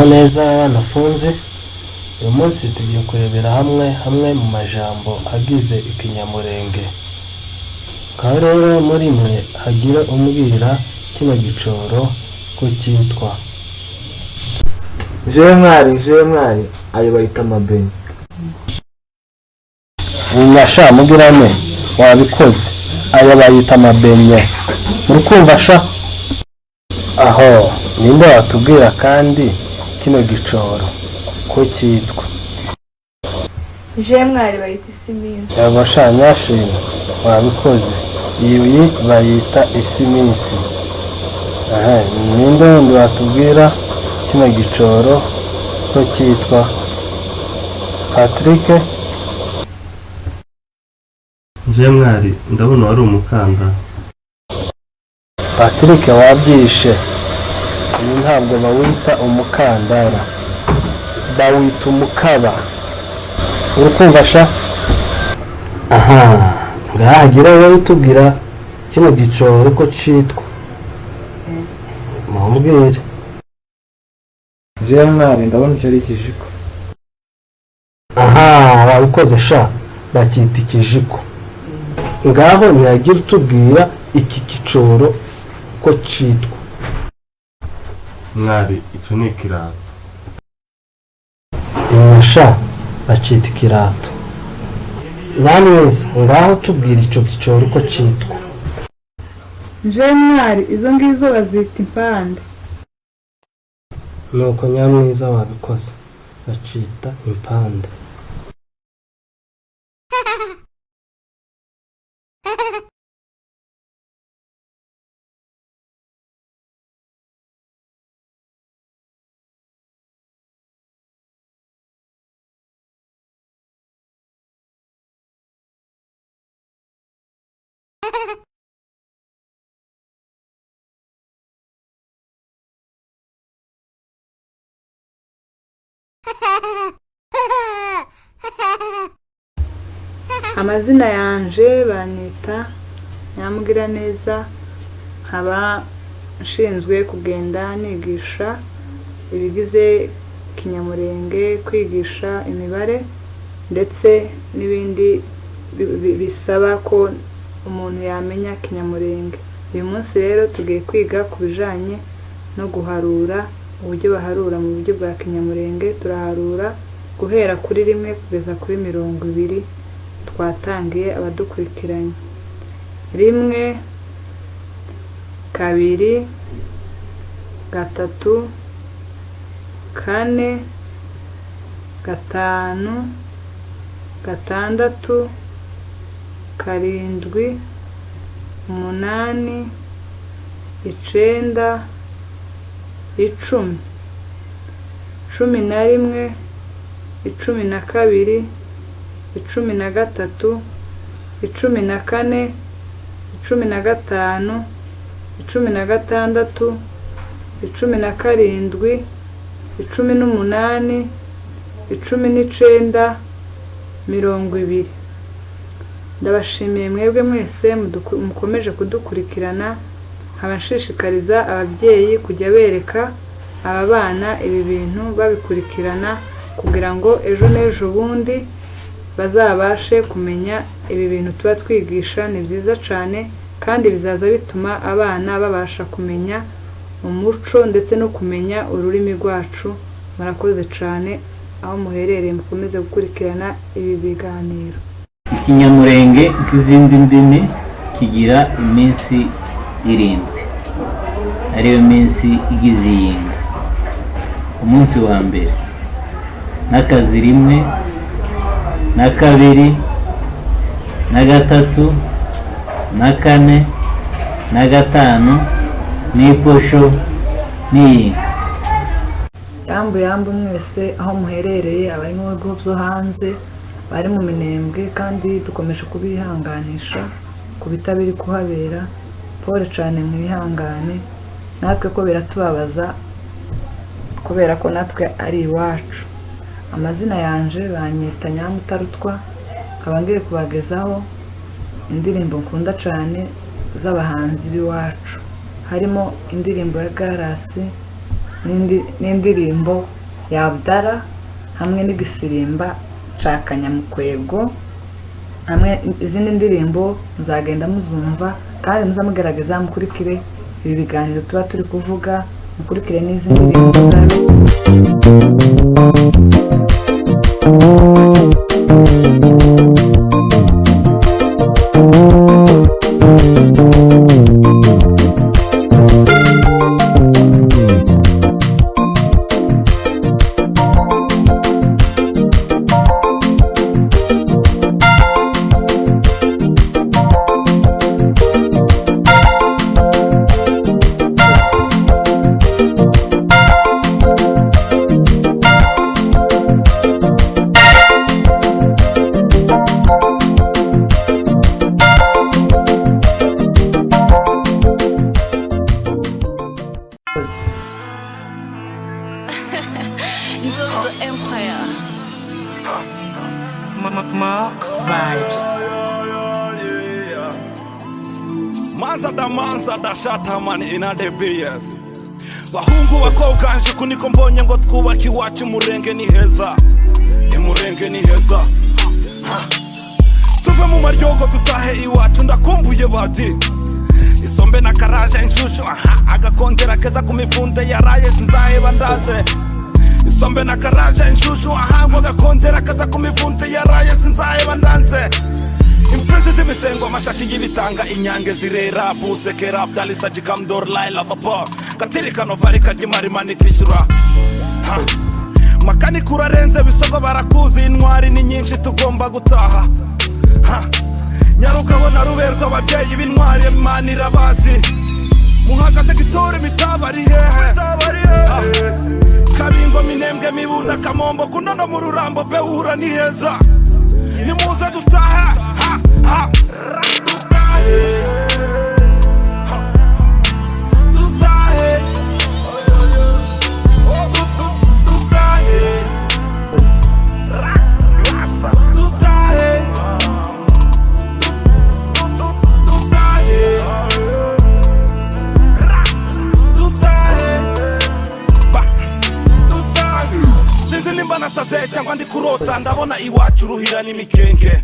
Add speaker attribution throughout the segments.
Speaker 1: muraho neza nafunze. Uyu munsi tugiye kurebera hamwe mu majambo agize ikinyamurenge. Rero muri mwe hagira umbwira kino gicoro ko cyitwa.
Speaker 2: Je mwari ayo bayita amabenye.
Speaker 1: Unyasha mugirane wabikoze ayo bayita amabenye. Murukumva sha? Aho ninde watubwira kandi kino gicoro ko cyitwa?
Speaker 3: Je mwari bayita isiminsi.
Speaker 1: Yabasha nyashima wabikoze. Iyi bayita isiminsi. Ninde wundi watubwira kino gicoro ko cyitwa? Patrick?
Speaker 4: Je mwari ndabona wari umukanda.
Speaker 1: Patrick wabyishe. Uyu ntabwo bawita umukandara, bawita umukaba. Urukumva sha? Aha, ngahagira wowe tubwira kino gicoro ko cyitwa. Mumbwire.
Speaker 2: Je mwari ndabona icyo ari ikijiko.
Speaker 1: Aha, wabikoze sha, bakita ikijiko. Ngaho ntiyagira utubwira iki gicoro ko cyitwa.
Speaker 4: Mwari icyo ni ikirato.
Speaker 1: Inyasha bacita ikirato. Namweza ngaho tubwira icyo gicoro ko cyitwa.
Speaker 3: Je mwari izo ngizo bazita impande.
Speaker 1: Nuko nyamwiza wabikoze bacita impande.
Speaker 3: Amazina yanje banita Nyamugira neza, nkaba nshinzwe kugenda nigisha ibigize kinyamurenge, kwigisha imibare ndetse n'ibindi bisaba ko umuntu yamenya kinyamurenge. Uyu munsi rero tugiye kwiga ku bijanye no guharura, uburyo baharura mu buryo bwa kinyamurenge. Turaharura guhera kuri 1 kugeza kuri 20 twatangiye abadukurikiranye. 1, 2, 3, 4, 5, 6, 7, 8, 9, 10, 11, 12, 13, 14, 15, 16, 17, 18, 19, 20. Ndabashimiye mwebwe mwese mukomeje kudukurikirana. Nkabashishikariza ababyeyi kujya bereka aba bana ibi bintu babikurikirana kugira ngo ejo n'ejo bundi bazabashe kumenya ibi bintu tuba twigisha. Ni byiza cyane kandi bizaza bituma abana babasha kumenya umuco ndetse no kumenya ururimi rwacu. Murakoze cyane aho muherereye, mukomeze gukurikirana ibi biganiro.
Speaker 5: Ikinyamurenge nk'izindi ndimi kigira iminsi 7 ariyo minsi igize iyinga. Umunsi wa mbere n'akazi 1, na 2, na 3, na 4, na 5, n'iposho n'iyinga.
Speaker 3: Yambu mwese aho muherereye, abari mu bigo byo hanze, bari mu Minembwe, kandi dukomeje kubihanganisha ku bitabiri kuhabera. Pole cyane mwihangane, natwe ko biratubabaza kubera ko natwe ari iwacu. Amazina yanje banyita Nyamutarutwa, nkaba ngiye kubagezaho indirimbo nkunda cyane z'abahanzi b'iwacu. Harimo indirimbo ya Garasi n'indirimbo ya Abdara hamwe n'Igisirimba ca Kanyamukwego, hamwe izindi ndirimbo muzagenda muzumva kandi muzamugerageza mukurikire ibi biganiro tuba turi kuvuga, mukurikire n'izindi ndirimbo
Speaker 6: Shataman in the BS bahungu bakoganje kuniko mbonye ngo twubaka Iwacu Murenge ni heza, Murenge ni heza, tuve mu maryogo tutahe Iwacu ndakumbuye bati isombe na karaje inshushu agakongera keza ku mivunde yaraye sinzahe bandaze isombe na karaje inshushu ngo agakongera keza ku mivunde yaraye sinzahe bandanze imprezi z'imisengo amashashi y'ibitanga inyange zirera busekera bdalisa jikamdor laila vapor katirikano varika gimarimani kwishyura makani kurarenze bisogo barakuzi intwari ni nyinshi tugomba gutaha nyaruka bona ruberwa ababyeyi b'intwari Imana irabazi muhagaze gitore mitabari hehe Kabingo Minembwe Mibunda Kamombo kunono mu Rurambo Behura ni heza nimuze dutaha Nimba nasaze cyangwa ndi kurota ndabona Iwacu ruhira n'imikenge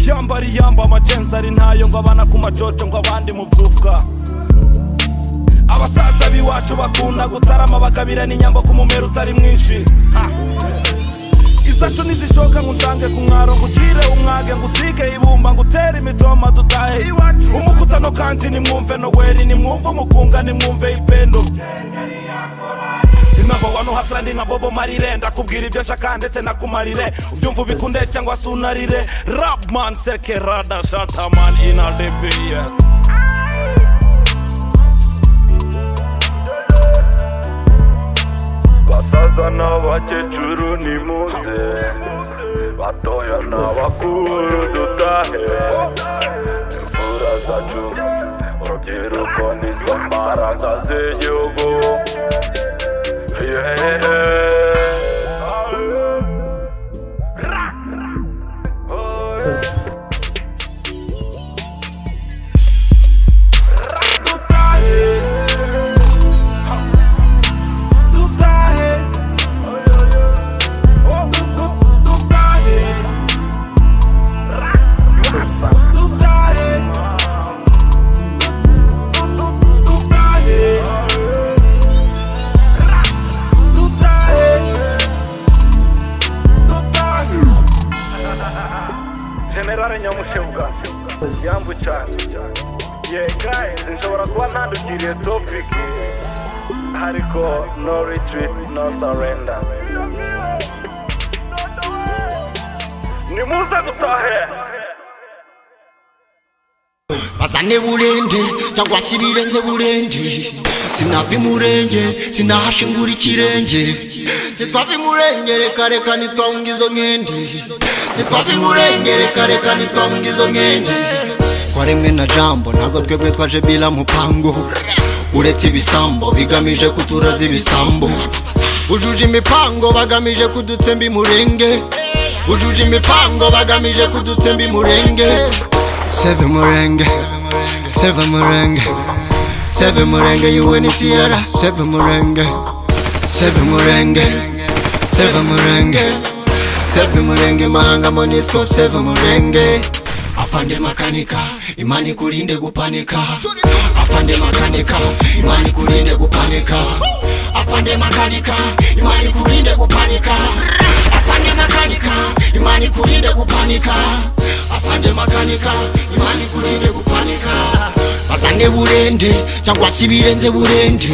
Speaker 6: yambari yamba amajenza ari ntayo ngo abana ku majojo ngo abandi mu byufwa abasaza b'Iwacu bakunda gutarama bagabira n'inyambo ku mumero utari mwinshi izacu nizishoka nkusange ku mwaro ngukire umwage ngusige ibumba ngutere imitoma dutahe umukutano kandi nimwumve Noweli nimwumve umukunga nimwumve ipendo Number one hustle ndi nka Bobo Marire ndakubwira ibyo shaka ndetse nakumarire ubyumva ubikunde cyangwa sunarire rap man sekerada shataman in all the BS basaza n'abakecuru nimuze batoya n'abakuru dutahe imfura zacu urubyiruko nizo mbaraga z'igihugu yambu cyane guys nshobora kuba ntandukiriye topic ariko no retreat no surrender nimuze dutahe
Speaker 7: bazane burende cyangwa sibirenze burende sinavi Murenge sinahashingura ikirenge nitwavi Murenge reka nitwahunga izo nkende nitwavi Murenge reka nitwahunga izo nkende twaremwe na jambo ntabwo twebwe twaje bila mupango uretse ibisambo bigamije kuturaza ibisambo ujuje imipango bagamije kudutsemba Murenge ujuje imipango bagamije kudutsemba Murenge Save Murenge Seve Murenge UNCR, Seve Murenge, Seve Murenge, Seve Murenge, Seve Murenge Mahanga Monisco, Seve Murenge. Afande makanika, imani kulinde kupanika. Afande makanika, imani kulinde kupanika. Afande makanika, imani kulinde kupanika. Afande makanika, imani kulinde kupanika. Afande makanika, imani kulinde kupanika. Bazane burende, cyangwa sibirenze burende.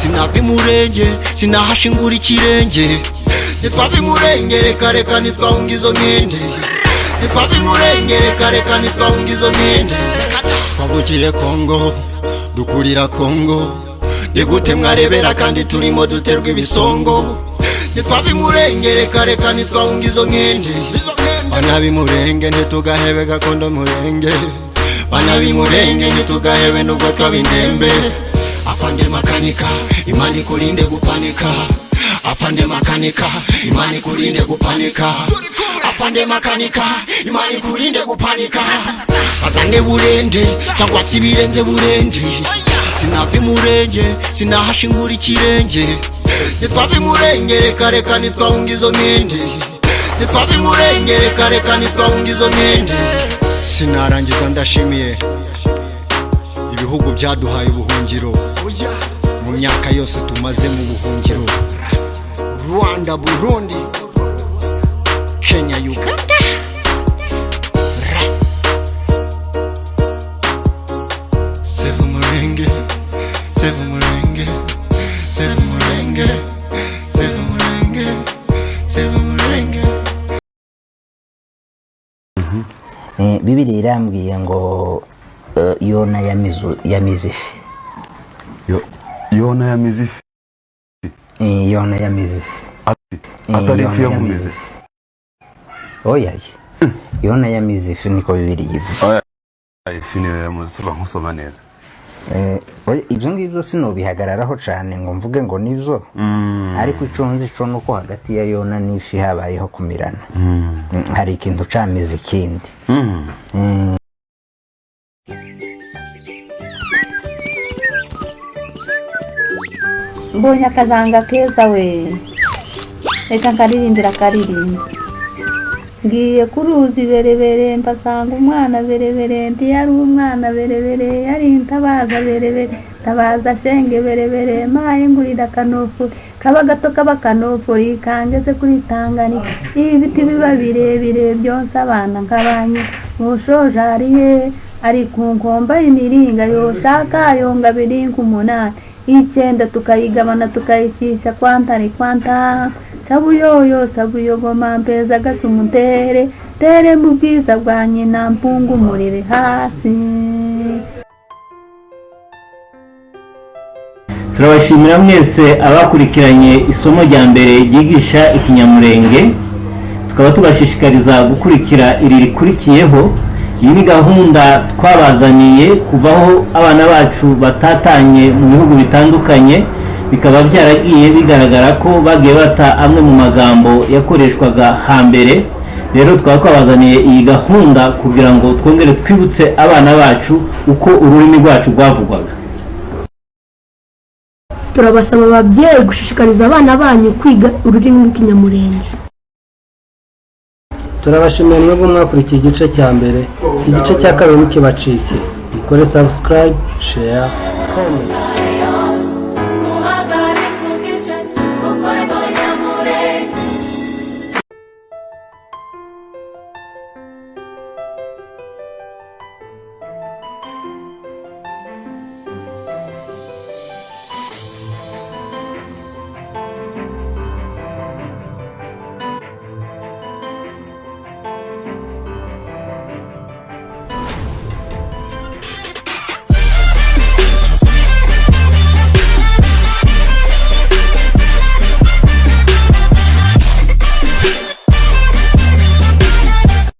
Speaker 7: Sinavi murenge, sinahashingura ikirenge. Nitwavi murenge, reka nitwahunga izo nkende. Nitwavi murenge, reka nitwahunga izo nkende. Twavukiye Kongo, dukurira Kongo. Nigute mwarebera kandi turimo duterwa ibisongo. Nitwavi murenge, reka nitwahunga izo nkende. Bana bimurenge ntitugahebe gakondo murenge. Bana bimurenge ntitugahebe nubwo twabindembe. Afande makanika, imani kulinde kupanika. Afande makanika, imani kulinde kupanika. Afande makanika, imani kulinde kupanika. Bazane burende, cyangwa sibirenze burende. Sinavi murenge, sinahashingura ikirenge. Nitwavi murenge, reka nitwahunga izo nkende. Nitwavi murenge, reka nitwahunga izo nkende. Sinarangiza ndashimiye ibihugu byaduhaye ubuhungiro mu myaka yose tumaze mu buhungiro. Rwanda, Burundi, Kenya, Uganda. Seve Murenge, Seve Murenge, Seve Murenge, Seve Murenge, Seve Murenge.
Speaker 8: Bibiri irambwiye ngo Yona yamize ifi.
Speaker 9: Yona yamize ifi.
Speaker 8: Yona yamize ifi.
Speaker 9: Atari ifi yamumize.
Speaker 8: Oya. Yona yamize ifi niko bibiri yivuze.
Speaker 9: Ifi niyo yamuze bamusoma neza.
Speaker 8: Oya ibyo ngibyo sinobihagararaho cyane ngo mvuge ngo nivyo. Ariko iconze ico nuko hagati ya Yona n'ifi habayeho kumirana. Hari ikintu camize ikindi.
Speaker 10: Mbonye akazanga keza we, reka nkaririmbira akaririmba. Ngiye ku ruzi berebere mbasanga umwana berebere, ndi yari umwana berebere, yari intabaza berebere, tabaza shenge berebere, maye ngurira akanofu kaba gato kaba kanofuri kangeze kuri Tanganyika. Ibiti biba birebire byonsa abana nk'abanye mushoje ariye ari ku nkomba y'imiringa yoshaka yonga biringa 8 icyenda tukayigabana tukayicisha kwantari kwanta sabuyoyo sabuyogoma mpeza gasumutere tere mu bwiza bwa nyina mpungu umurire hasi.
Speaker 5: Turabashimira mwese abakurikiranye isomo rya mbere ryigisha ikinyamurenge. Tukaba tubashishikariza gukurikira iri rikurikiyeho. Iyi ni gahunda twabazaniye kuvaho abana bacu batatanye mu bihugu bitandukanye, bikaba byaragiye bigaragara ko bagiye bata amwe mu magambo yakoreshwaga hambere. Rero twabazaniye iyi gahunda kugira ngo twongere twibutse abana bacu uko ururimi rwacu rwavugwaga.
Speaker 10: Turabasaba ababyeyi gushishikariza abana banyu kwiga ururimi rw'ikinyamurenge.
Speaker 1: Turabashimiye mwebwe mwakurikiye igice cya mbere. Igice cya kabiri mukibacike. Mukore subscribe, share, comment.